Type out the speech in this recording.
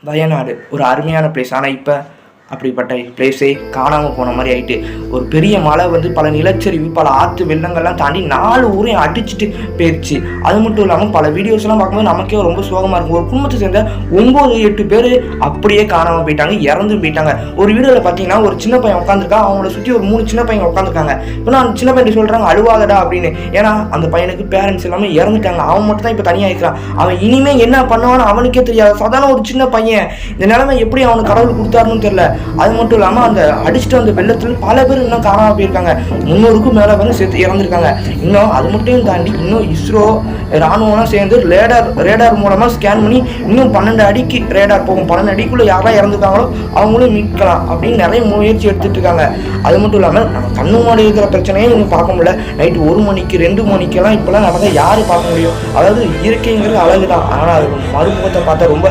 வயநாடு ஒரு அருமையான பிளேஸ். ஆனால் இப்போ அப்படிப்பட்ட பிளேஸே காணாமல் போன மாதிரி ஆகிட்டு, ஒரு பெரிய மழை வந்து பல நிலச்சரிவு, பல ஆற்று வெள்ளங்கள்லாம் தாண்டி 4 ஊரையும் அடிச்சுட்டு போயிடுச்சு. அது மட்டும் இல்லாமல் பல வீடியோஸ்லாம் பார்க்கும்போது நமக்கே ரொம்ப சோகமாக இருக்கும். ஒரு குடும்பத்தை சேர்ந்த 9-8 பேர் அப்படியே காணாமல் போயிட்டாங்க, இறந்து போயிட்டாங்க. ஒரு வீடியோவில் பார்த்தீங்கன்னா ஒரு சின்ன பையன் உட்காந்துருக்கான், அவங்கள சுற்றி ஒரு 3 சின்ன பையன் உட்காந்துருக்காங்க. இப்போ நான் சின்ன பையன் சொல்கிறாங்க அழுவாதடா அப்படின்னு. ஏன்னா அந்த பையனுக்கு பேரண்ட்ஸ் எல்லாமே இறந்துட்டாங்க, அவன் மட்டும் தான் இப்போ தனியாக இருக்கிறான். அவன் இனிமேல் என்ன பண்ணுவான்னு அவனுக்கே தெரியாது. சாதாரண ஒரு சின்ன பையன், இந்த நிலைமை எப்படி அவனுக்கு கடவுள் கொடுத்தாருன்னு தெரியல. அது மட்டும் இல்லாமல் அந்த அடிச்சுட்டு வந்த வெள்ளத்தில் பல பேர் இன்னும் காணாமல் போயிருக்காங்க. 300க்கும் மேலே பேரும் சேர்த்து இறந்துருக்காங்க. இன்னும் அது மட்டும் தாண்டி இன்னும் இஸ்ரோ ராணுவம்லாம் சேர்ந்து ரேடார் மூலமாக ஸ்கேன் பண்ணி இன்னும் 12 அடிக்கு ரேடார் போகும். 12 அடிக்குள்ளே யாரெல்லாம் இறந்துருக்காங்களோ அவங்களும் மீட்கலாம் அப்படின்னு நிறைய முயற்சி எடுத்துகிட்டு இருக்காங்க. அது மட்டும் இல்லாமல் நம்ம கண்ணு மாடி இருக்கிற பிரச்சனையே இன்னும் பார்க்க முடியல. நைட்டு 1 மணிக்கு 2 மணிக்கெல்லாம் இப்போல்லாம் நடந்தால் யார் பார்க்க முடியும்? அதாவது இயற்கைங்கிறது அழகு தான், ஆனால் அது மறுமுகத்தை பார்த்தா ரொம்ப